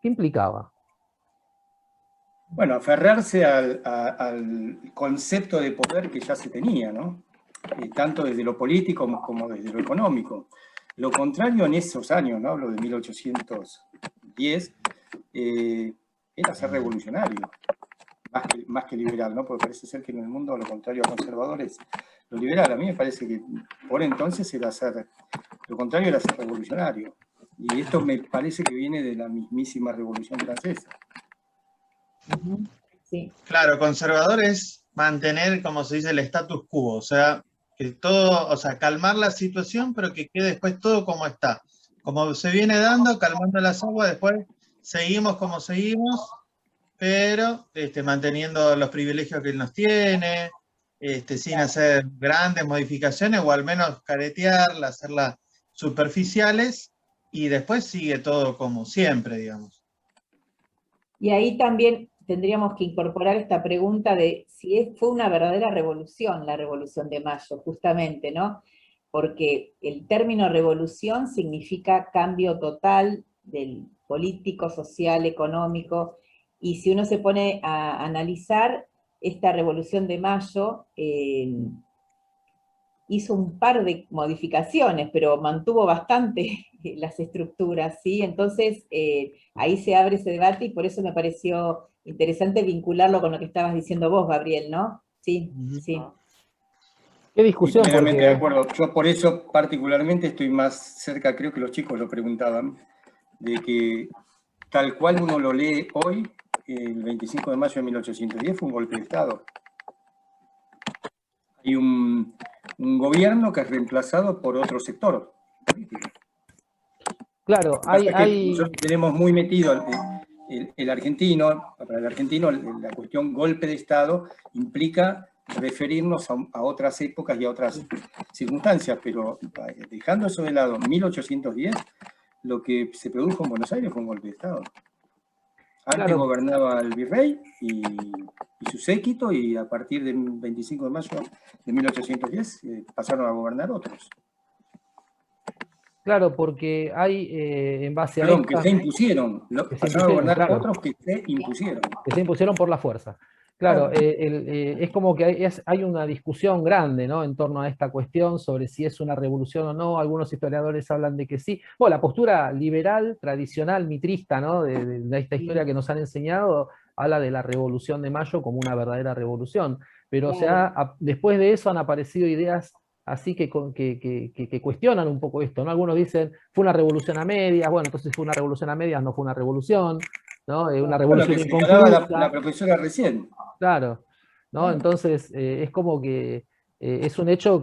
¿Qué implicaba? Bueno, aferrarse al concepto de poder que ya se tenía, ¿no? Tanto desde lo político como desde lo económico. Lo contrario en esos años, ¿no? Hablo de 1810, era ser revolucionario, más que liberal, ¿no? Porque parece ser que en el mundo lo contrario a conservador es lo liberal. A mí me parece que por entonces lo contrario era ser revolucionario. Y esto me parece que viene de la mismísima Revolución Francesa. Sí. Claro, conservador es mantener, como se dice, el status quo, o sea, que todo, o sea, calmar la situación, pero que quede después todo como está. Como se viene dando, calmando las aguas, después seguimos como seguimos, pero manteniendo los privilegios que él nos tiene, sin hacer grandes modificaciones, o al menos caretearla, hacerla superficiales y después sigue todo como siempre, digamos. Y ahí también tendríamos que incorporar esta pregunta de si fue una verdadera revolución, la Revolución de Mayo, justamente, ¿no? Porque el término revolución significa cambio total del político, social, económico, y si uno se pone a analizar esta Revolución de Mayo, hizo un par de modificaciones, pero mantuvo bastante las estructuras, ¿sí? Entonces, ahí se abre ese debate y por eso me pareció interesante vincularlo con lo que estabas diciendo vos, Gabriel, ¿no? Sí, sí. Qué discusión, Plenamente de porque acuerdo. Yo por eso particularmente estoy más cerca, creo que los chicos lo preguntaban, de que tal cual uno lo lee hoy, el 25 de mayo de 1810 fue un golpe de Estado. Hay un gobierno que es reemplazado por otro sector político. claro, Nosotros tenemos muy metido el argentino, para el argentino la cuestión golpe de Estado implica referirnos a otras épocas y a otras circunstancias, pero dejando eso de lado, 1810, lo que se produjo en Buenos Aires fue un golpe de Estado. Antes claro, gobernaba el virrey y su séquito, y a partir del 25 de mayo de 1810 pasaron a gobernar otros. claro, porque hay, en base a Perdón, que esta, se impusieron, que se pasaron a impusieron, gobernar claro, otros que se impusieron. que se impusieron por la fuerza. Claro, es como que hay una discusión grande, ¿no?, en torno a esta cuestión sobre si es una revolución o no. Algunos historiadores hablan de que sí. Bueno, la postura liberal, tradicional, mitrista, ¿no?, de esta historia que nos han enseñado, habla de la Revolución de Mayo como una verdadera revolución. Pero Claro. después de eso han aparecido ideas así que cuestionan un poco esto, ¿no? Algunos dicen, fue una revolución a medias. Bueno, entonces fue una revolución a medias, no fue una revolución, ¿no? Una Bueno, lo revolución que señalaba inconclusa. la profesora recién. Claro, ¿no? Entonces, es como que es un hecho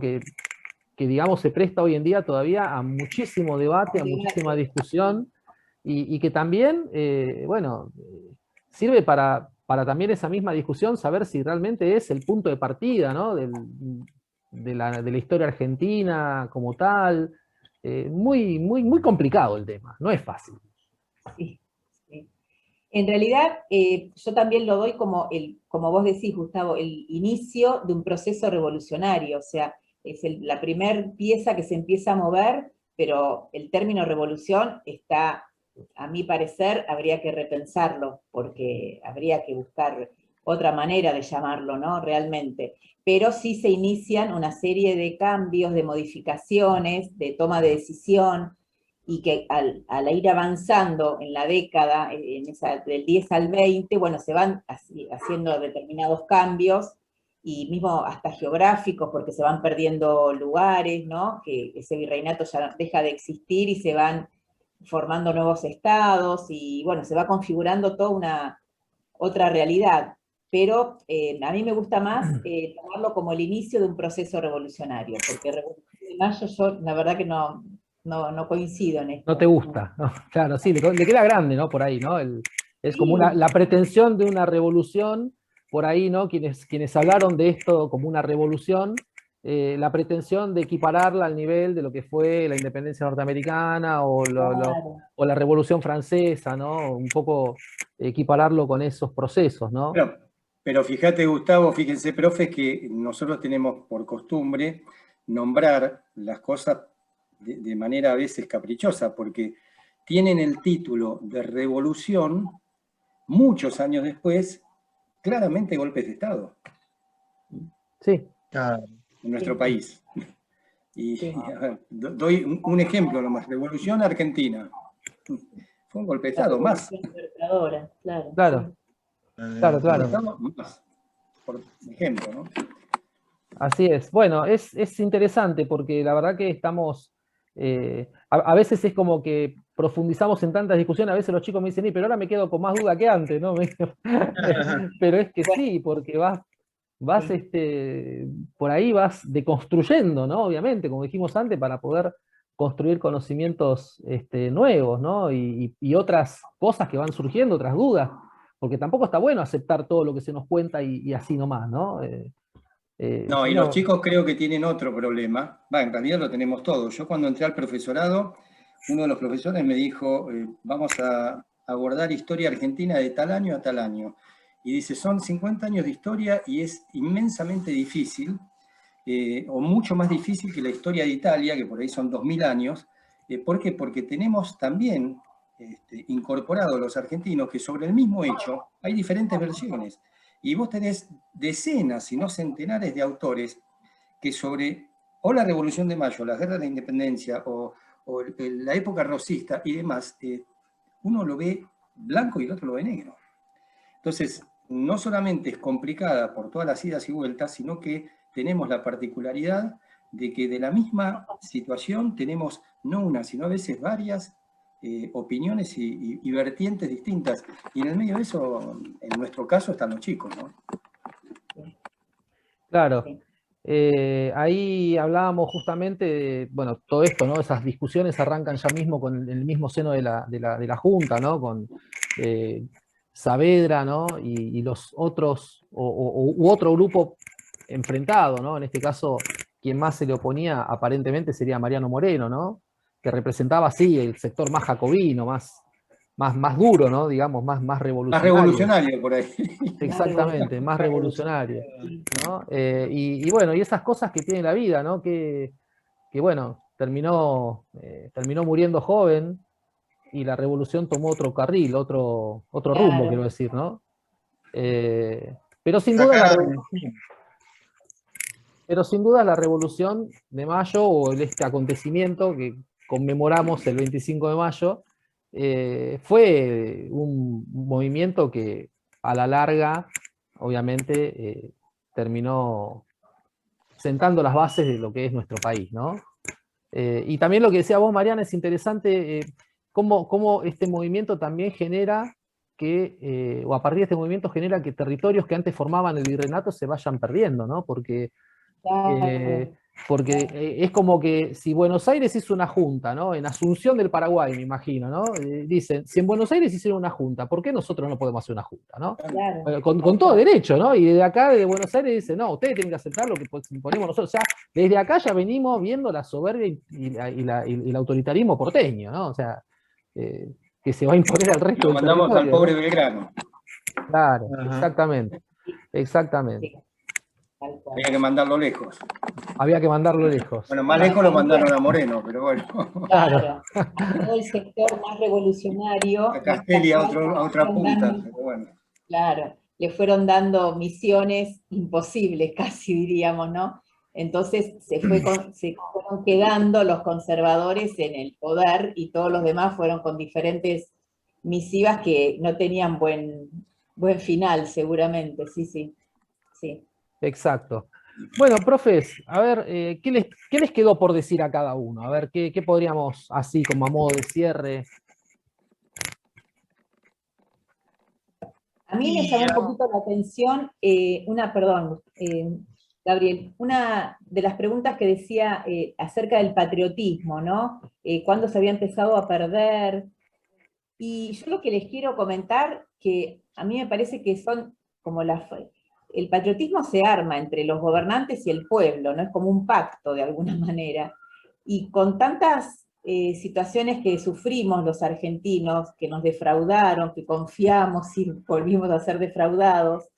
digamos, se presta hoy en día todavía a muchísimo debate, a muchísima discusión, y que también, bueno, sirve para también esa misma discusión saber si realmente es el punto de partida, ¿no?, de la historia argentina como tal. Muy, muy, muy complicado el tema, no es fácil. Sí, sí. En realidad, yo también lo doy como vos decís, Gustavo, el inicio de un proceso revolucionario, o sea, es la primer pieza que se empieza a mover, pero el término revolución está, a mi parecer, habría que repensarlo, porque habría que buscar otra manera de llamarlo, ¿no?, realmente. Pero sí se inician una serie de cambios, de modificaciones, de toma de decisión, y que al ir avanzando en la década, del 10 al 20, bueno, se van haciendo determinados cambios, y mismo hasta geográficos, porque se van perdiendo lugares, ¿no?, que ese virreinato ya deja de existir y se van formando nuevos estados, y bueno, se va configurando toda una otra realidad. Pero a mí me gusta más tomarlo como el inicio de un proceso revolucionario, porque Revolución de Mayo yo la verdad que no coincido en No te esto. gusta, ¿no? Claro, sí, le queda grande, ¿no? Por ahí, ¿no? Es como Sí, la pretensión de una revolución, por ahí, ¿no? Quienes hablaron de esto como una revolución, la pretensión de equipararla al nivel de lo que fue la independencia norteamericana claro. o la Revolución Francesa, ¿no? Un poco equipararlo con esos procesos, ¿no? Pero fíjate, Gustavo, fíjense, profe, que nosotros tenemos por costumbre nombrar las cosas de manera a veces caprichosa, porque tienen el título de revolución muchos años después, claramente golpes de Estado. Sí. En nuestro Sí, país. Y sí. a ver, doy un ejemplo nomás. Revolución Argentina. Fue un golpe de La Estado, más. Revolución Libertadora, claro. Claro, claro, Golpe de claro. Estado, más. Por ejemplo, ¿no? Así es. Bueno, es interesante porque la verdad que estamos, a veces es como que profundizamos en tantas discusiones, a veces los chicos me dicen, pero ahora me quedo con más duda que antes, ¿no? Pero es que Bueno, sí, porque vas sí. por ahí vas deconstruyendo, ¿no? Obviamente, como dijimos antes, para poder construir conocimientos nuevos, ¿no? Y otras cosas que van surgiendo, otras dudas, porque tampoco está bueno aceptar todo lo que se nos cuenta y así nomás, ¿no? No, Si y los no, chicos creo que tienen otro problema. En realidad lo tenemos todos. Yo cuando entré al profesorado, uno de los profesores me dijo, vamos a abordar historia argentina de tal año a tal año. Y dice, son 50 años de historia y es inmensamente difícil, o mucho más difícil que la historia de Italia, que por ahí son 2000 años. ¿Por qué? Porque tenemos también incorporados los argentinos que sobre el mismo hecho hay diferentes versiones. Y vos tenés decenas, si no centenares de autores que sobre o la Revolución de Mayo, la Guerra de la Independencia, o la época rosista y demás, uno lo ve blanco y el otro lo ve negro. Entonces, no solamente es complicada por todas las idas y vueltas, sino que tenemos la particularidad de que de la misma situación tenemos no una, sino a veces varias opiniones y vertientes distintas. Y en el medio de eso, en nuestro caso, están los chicos, ¿no? claro. Sí. Ahí hablábamos justamente de, bueno, todo esto, ¿no? Esas discusiones arrancan ya mismo con el mismo seno de la Junta, ¿no? Con Saavedra, ¿no? Y los otros, u otro grupo enfrentado, ¿no? En este caso, quien más se le oponía aparentemente sería Mariano Moreno, ¿no? Que representaba, así el sector más jacobino, más duro, ¿no? Digamos, más Más revolucionario. revolucionario por ahí. Exactamente, más revolucionario, ¿no? Y bueno, y esas cosas que tiene la vida, ¿no? Que bueno, terminó muriendo joven y la revolución tomó otro carril, otro rumbo, Claro. quiero decir, ¿no? Pero sin duda Sacaron, pero sin duda la revolución de mayo, o este acontecimiento que conmemoramos el 25 de mayo, fue un movimiento que a la larga, obviamente, terminó sentando las bases de lo que es nuestro país, ¿no? Y también lo que decía vos, Mariana, es interesante cómo este movimiento también genera o a partir de este movimiento genera que territorios que antes formaban el virreinato se vayan perdiendo, ¿no? Porque Claro. es como que si Buenos Aires hizo una junta, ¿no? En Asunción del Paraguay, me imagino, ¿no? Dicen, si en Buenos Aires hicieron una junta, ¿por qué nosotros no podemos hacer una junta, ¿no? Claro. Con todo derecho, ¿no? Y desde acá, desde Buenos Aires, dicen, no, ustedes tienen que aceptar lo que imponemos nosotros. O sea, desde acá ya venimos viendo la soberbia y el autoritarismo porteño, ¿no? O sea, que se va a imponer al resto Lo del mandamos al territorio, pobre ¿no? Belgrano. Claro, ajá. exactamente, exactamente. Sí, tal cual. Había que mandarlo lejos. Había que mandarlo lejos. Bueno, más Bueno, lejos lo también, mandaron a Moreno, pero bueno. Claro. claro, a todo el sector más revolucionario, A más Castelli a, casual, a otra fueron punta, dando, pero bueno. claro, le fueron dando misiones imposibles, casi diríamos, ¿no? Entonces se fueron quedando los conservadores en el poder y todos los demás fueron con diferentes misivas que no tenían buen final, seguramente, sí, sí, sí. Exacto. Bueno, profes, a ver, ¿qué les quedó por decir a cada uno? A ver, ¿qué podríamos, así como a modo de cierre? A mí me Y llamó un poquito la atención perdón, Gabriel, una de las preguntas que decía acerca del patriotismo, ¿no? Cuándo se había empezado a perder. Y yo lo que les quiero comentar, que a mí me parece que son como el patriotismo se arma entre los gobernantes y el pueblo, ¿no? Es como un pacto de alguna manera. Y con tantas situaciones que sufrimos los argentinos, que nos defraudaron, que confiamos y volvimos a ser defraudados,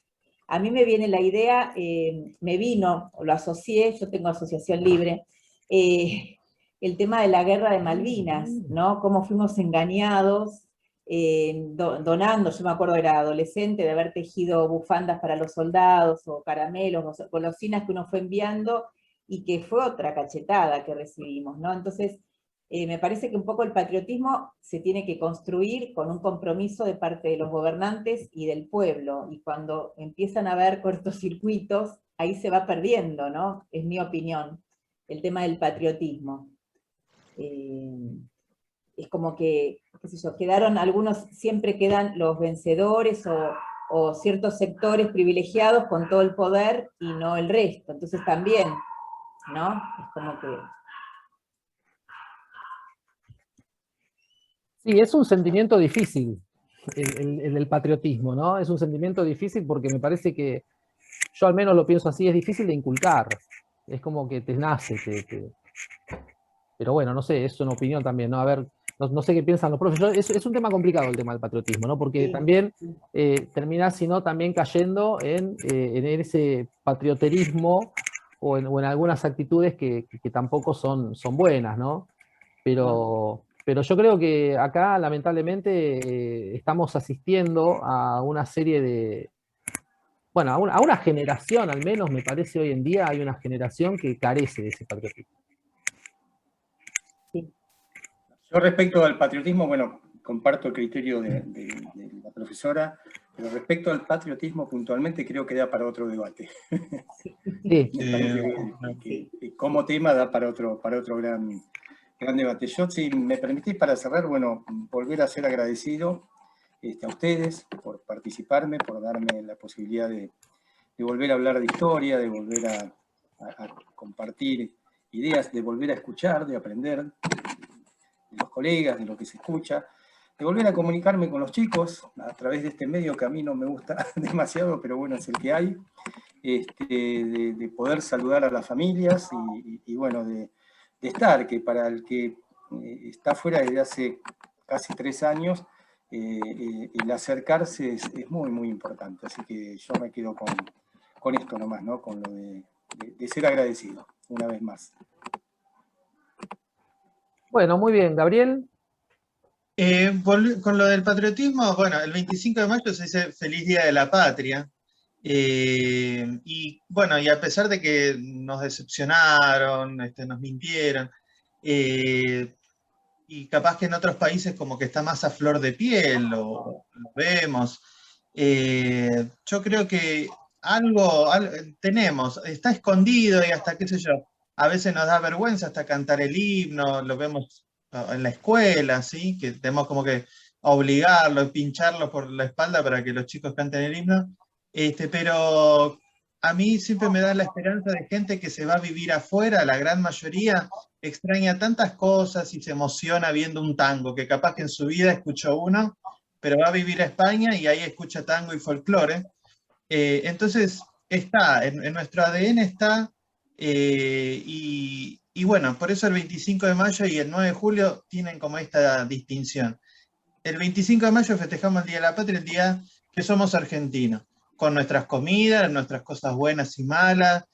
a mí me viene la idea, lo asocié, yo tengo asociación libre, el tema de la guerra de Malvinas, ¿no? Cómo fuimos engañados, donando, yo me acuerdo era adolescente, de haber tejido bufandas para los soldados, o caramelos, o golosinas que uno fue enviando, y que fue otra cachetada que recibimos, ¿no? Entonces, me parece que un poco el patriotismo se tiene que construir con un compromiso de parte de los gobernantes y del pueblo, y cuando empiezan a haber cortocircuitos, ahí se va perdiendo, ¿no? Es mi opinión, el tema del patriotismo. Es como que, qué sé yo, siempre quedan los vencedores o ciertos sectores privilegiados con todo el poder y no el resto, entonces también, ¿no? Es como que... Sí, es un sentimiento difícil el del patriotismo, ¿no? Es un sentimiento difícil porque me parece que yo al menos lo pienso así, es difícil de inculcar, es como que te nace, pero bueno, no sé, es una opinión también, ¿no? A ver, no sé qué piensan los profes. Es un tema complicado el tema del patriotismo, ¿no? Porque Sí, también sí. terminás, sino también cayendo en ese patrioterismo o en algunas actitudes que tampoco son buenas, ¿no? Pero yo creo que acá, lamentablemente, estamos asistiendo a una serie de, bueno, a una generación, al menos me parece hoy en día, hay una generación que carece de ese patriotismo. Sí. Yo respecto al patriotismo, bueno, comparto el criterio de la profesora, pero respecto al patriotismo puntualmente creo que da para otro debate. Sí, Me parece que como tema da para otro gran debate. Yo, si me permitís, para cerrar, bueno, volver a ser agradecido a ustedes por participarme, por darme la posibilidad de volver a hablar de historia, de volver a compartir ideas, de volver a escuchar, de aprender de los colegas, de lo que se escucha, de volver a comunicarme con los chicos a través de este medio que a mí no me gusta demasiado, pero bueno, es el que hay, de poder saludar a las familias y bueno, de estar, que para el que está fuera desde hace casi 3 años, el acercarse es muy, muy importante. Así que yo me quedo con esto nomás, ¿no? Con lo de ser agradecido, una vez más. bueno, muy bien, Gabriel. Con lo del patriotismo, bueno, el 25 de mayo se dice Feliz Día de la Patria. Y bueno, y a pesar de que nos decepcionaron, nos mintieron, y capaz que en otros países como que está más a flor de piel, lo vemos, yo creo que algo tenemos, está escondido y hasta, qué sé yo, a veces nos da vergüenza hasta cantar el himno, lo vemos en la escuela, ¿sí? Que tenemos como que obligarlo, pincharlo por la espalda para que los chicos canten el himno, pero a mí siempre me da la esperanza de gente que se va a vivir afuera, la gran mayoría extraña tantas cosas y se emociona viendo un tango, que capaz que en su vida escuchó uno, pero va a vivir a España y ahí escucha tango y folclore. Entonces, está, en nuestro ADN está, y bueno, por eso el 25 de mayo y el 9 de julio tienen como esta distinción. El 25 de mayo festejamos el Día de la Patria, el día que somos argentinos, con nuestras comidas, nuestras cosas buenas y malas,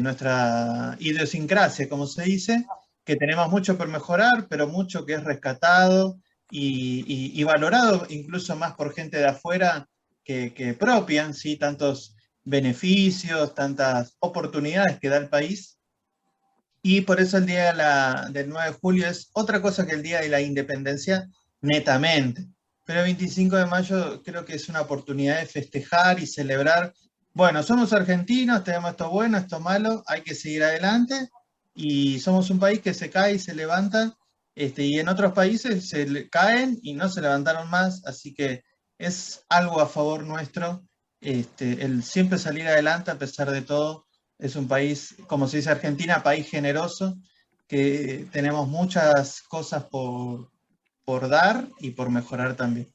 nuestra idiosincrasia, como se dice, que tenemos mucho por mejorar, pero mucho que es rescatado y valorado incluso más por gente de afuera que propia, ¿sí? Tantos beneficios, tantas oportunidades que da el país. Y por eso el día del 9 de julio es otra cosa que el Día de la Independencia, netamente. Pero el 25 de mayo creo que es una oportunidad de festejar y celebrar. Bueno, somos argentinos, tenemos esto bueno, esto malo, hay que seguir adelante. Y somos un país que se cae y se levanta. Y en otros países caen y no se levantaron más. Así que es algo a favor nuestro, el siempre salir adelante a pesar de todo. Es un país, como se dice Argentina, país generoso, que tenemos muchas cosas por dar y por mejorar también.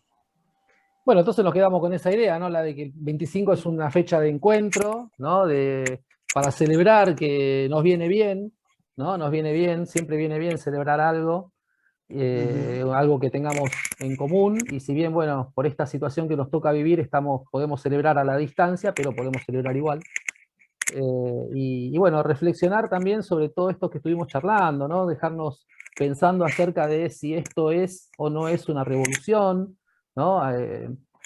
Bueno, entonces nos quedamos con esa idea, ¿no? La de que el 25 es una fecha de encuentro, ¿no? Para celebrar que nos viene bien, ¿no? Nos viene bien, siempre viene bien celebrar algo, algo que tengamos en común, y si bien, bueno, por esta situación que nos toca vivir, podemos celebrar a la distancia, pero podemos celebrar igual. Y bueno, reflexionar también sobre todo esto que estuvimos charlando, ¿no? Dejarnos pensando acerca de si esto es o no es una revolución, ¿no?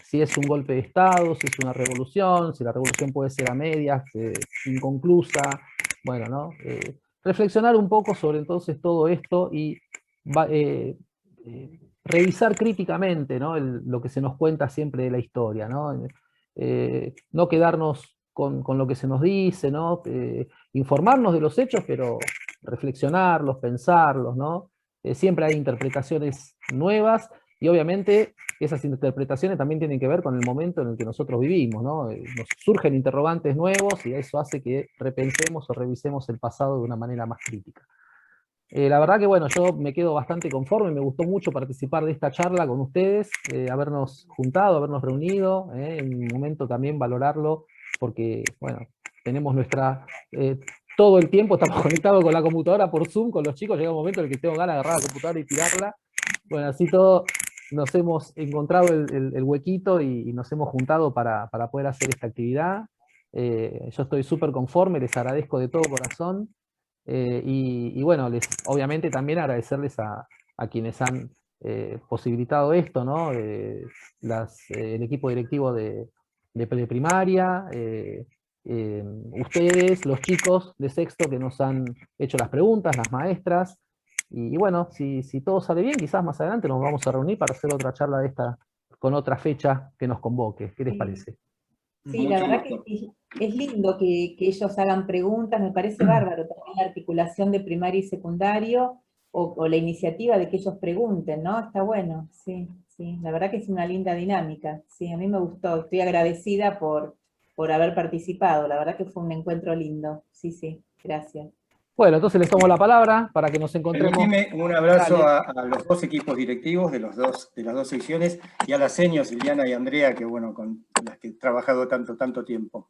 Si es un golpe de Estado, si es una revolución, si la revolución puede ser a medias, inconclusa, bueno, ¿no? Reflexionar un poco sobre entonces todo esto y revisar críticamente, ¿no? Lo que se nos cuenta siempre de la historia, ¿no? No quedarnos con lo que se nos dice, ¿no? Informarnos de los hechos, pero reflexionarlos, pensarlos, ¿no? Siempre hay interpretaciones nuevas y obviamente esas interpretaciones también tienen que ver con el momento en el que nosotros vivimos, ¿no? Nos surgen interrogantes nuevos y eso hace que repensemos o revisemos el pasado de una manera más crítica. La verdad que bueno, yo me quedo bastante conforme, me gustó mucho participar de esta charla con ustedes, habernos juntado, habernos reunido, en un momento también valorarlo porque, bueno, tenemos todo el tiempo estamos conectados con la computadora por Zoom, con los chicos, llega un momento en el que tengo ganas de agarrar la computadora y tirarla. Bueno, así todo nos hemos encontrado el huequito y nos hemos juntado para poder hacer esta actividad. Yo estoy súper conforme, les agradezco de todo corazón. Y bueno, obviamente también agradecerles a quienes han posibilitado esto, ¿no? El equipo directivo de primaria, ustedes, los chicos de sexto que nos han hecho las preguntas, las maestras, y bueno, si todo sale bien, quizás más adelante nos vamos a reunir para hacer otra charla de esta, con otra fecha que nos convoque. ¿Qué les Sí. parece? Sí, la Mucho verdad gusto. que es lindo que ellos hagan preguntas, me parece bárbaro también la articulación de primario y secundario, o la iniciativa de que ellos pregunten, ¿no? Está bueno, sí, sí, la verdad que es una linda dinámica, sí, a mí me gustó, estoy agradecida por haber participado, la verdad que fue un encuentro lindo, sí, sí, gracias. Bueno, entonces les tomo la palabra para que nos encontremos. Permitime un abrazo Dale. a los dos equipos directivos de las dos secciones y a las señas, Liliana y Andrea, que bueno, con las que he trabajado tanto tiempo.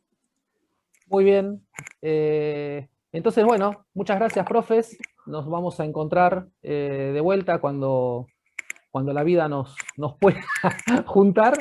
Muy bien. Entonces, bueno, muchas gracias, profes. Nos vamos a encontrar de vuelta cuando la vida nos pueda juntar.